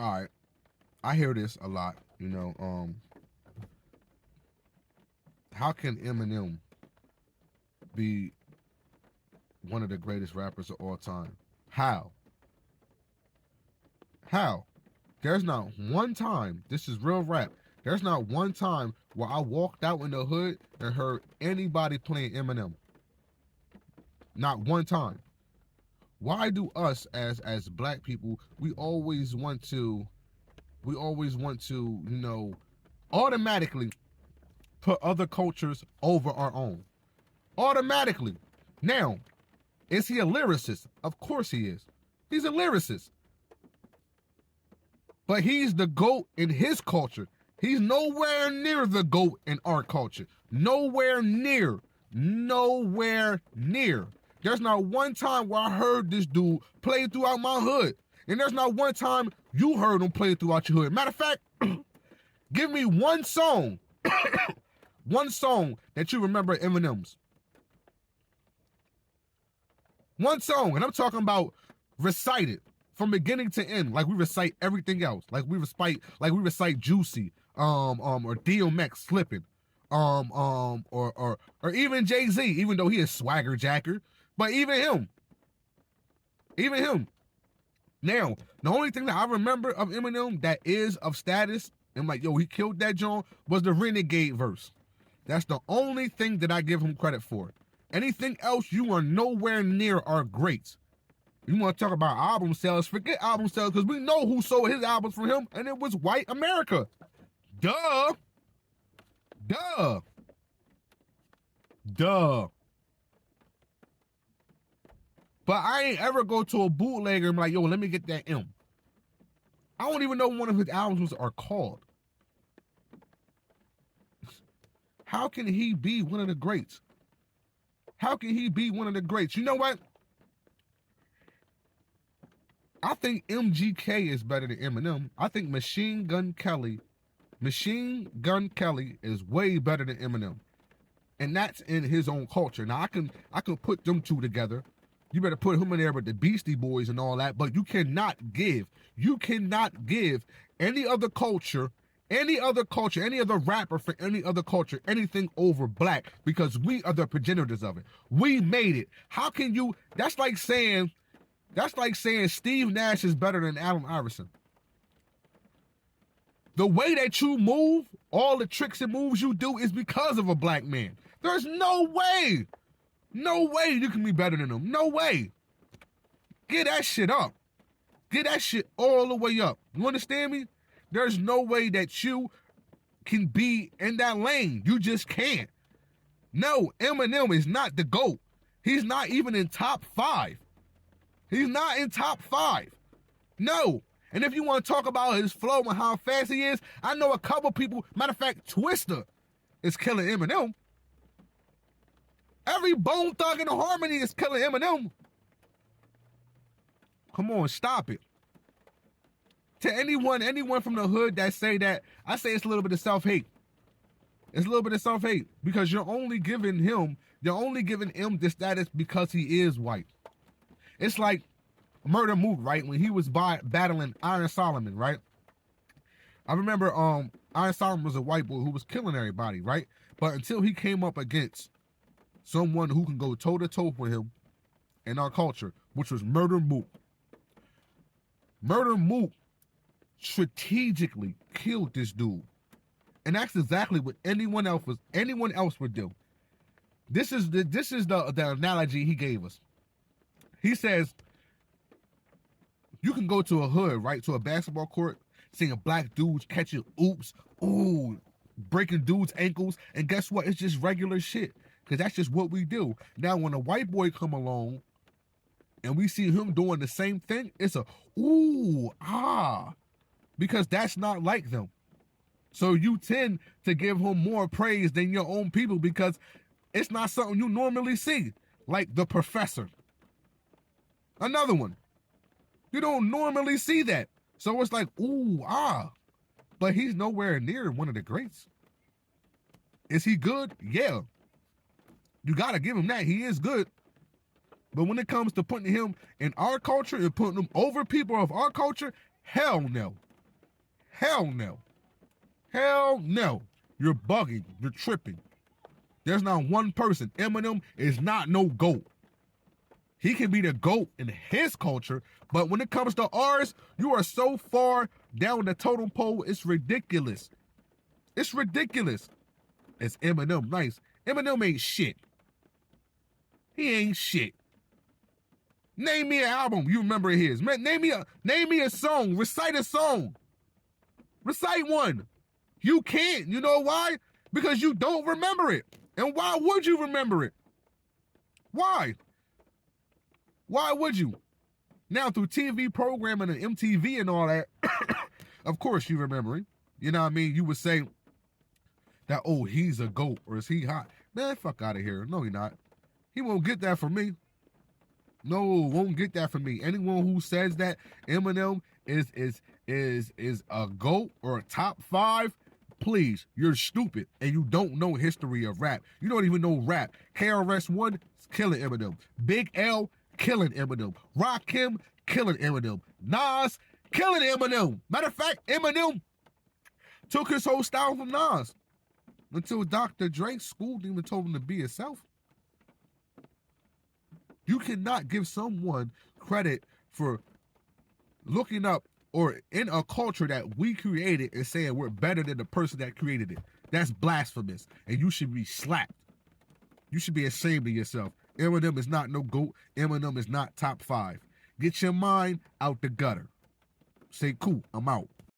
All right, I hear this a lot. How can Eminem be one of the greatest rappers of all time? How? How? There's not one time, this is real rap, there's not one time where I walked out in the hood and heard anybody playing Eminem. Not one time. Why do us as black people, we always want to, automatically put other cultures over our own? Automatically. Now, is he a lyricist? Of course he is. He's a lyricist. But he's the GOAT in his culture. He's nowhere near the GOAT in our culture. Nowhere near. Nowhere near. There's not one time where I heard this dude play throughout my hood. And there's not one time you heard him play throughout your hood. Matter of fact, give me one song. One song that you remember Eminem's. One song, and I'm talking about recited from beginning to end, like we recite everything else, like we recite Juicy, or DMX Slipping, or even Jay-Z, even though he is swagger jacker, but even him. Now, the only thing that I remember of Eminem that is of status, and like, yo, he killed that John, was the Renegade verse. That's the only thing that I give him credit for. Anything else, you are nowhere near our greats. You want to talk about album sales? Forget album sales, because we know who sold his albums for him, and it was white America. Duh. But I ain't ever go to a bootlegger and be like, yo, let me get that M. I don't even know what one of his albums are called. How can he be one of the greats? How can he be one of the greats? You know what? I think MGK is better than Eminem. I think Machine Gun Kelly is way better than Eminem. And that's in his own culture. Now I can put them two together. You better put him in there with the Beastie Boys and all that, but you cannot give any other culture, any other rapper for any other culture, anything over black, because we are the progenitors of it. We made it. How can you, that's like saying Steve Nash is better than Allen Iverson. The way that you move, all the tricks and moves you do is because of a black man. There's no way you can be better than him. No way. Get that shit up. Get that shit all the way up. You understand me? There's no way that you can be in that lane. You just can't. No, Eminem is not the GOAT. He's not even in top 5. He's not in top 5. No. And if you want to talk about his flow and how fast he is, I know a couple people, matter of fact, Twista is killing Eminem. Every Bone Thug and Harmony is killing Eminem. Come on, stop it. To anyone from the hood that say that, I say it's a little bit of self-hate. It's a little bit of self-hate because you're only giving him the status because he is white. It's like Murder Mook, right? When he was battling Iron Solomon, right? I remember Iron Solomon was a white boy who was killing everybody, right? But until he came up against someone who can go toe-to-toe with him in our culture, which was Murder Mook. Murder Mook strategically killed this dude. And that's exactly what anyone else would do. This is the analogy he gave us. He says, you can go to a hood, right, to a basketball court, seeing black dudes catching oops, breaking dudes' ankles, and guess what? It's just regular shit, because that's just what we do. Now, when a white boy come along, and we see him doing the same thing, it's a, because that's not like them. So you tend to give him more praise than your own people because it's not something you normally see, like The Professor. Another one. You don't normally see that. So it's like, but he's nowhere near one of the greats. Is he good? Yeah. You got to give him that. He is good. But when it comes to putting him in our culture and putting him over people of our culture, hell no. Hell no. Hell no. You're bugging. You're tripping. There's not one person. Eminem is not no GOAT. He can be the GOAT in his culture, but when it comes to ours, you are so far down the totem pole, it's ridiculous. It's ridiculous. It's Eminem nice. Eminem ain't shit. He ain't shit. Name me an album you remember his. Man, name me a song. Recite a song. Recite one. You can't. You know why? Because you don't remember it. And why would you remember it? Why? Why would you? Now, through TV programming and MTV and all that, of course you remembering. You know what I mean? You would say that, oh, he's a GOAT, or is he hot? Man, fuck out of here. No, he not. He won't get that from me. No, won't get that from me. Anyone who says that Eminem is a GOAT or a top 5, please, you're stupid and you don't know history of rap. You don't even know rap. KRS-One is killing Eminem. Big L killing Eminem. Rakim killing Eminem. Nas killing Eminem. Matter of fact, Eminem took his whole style from Nas until Dr. Dre schooled him and told him to be himself. You cannot give someone credit for looking up or in a culture that we created and saying we're better than the person that created it. That's blasphemous, and you should be slapped. You should be ashamed of yourself. Eminem is not no GOAT. Eminem is not top 5. Get your mind out the gutter. Say cool, I'm out.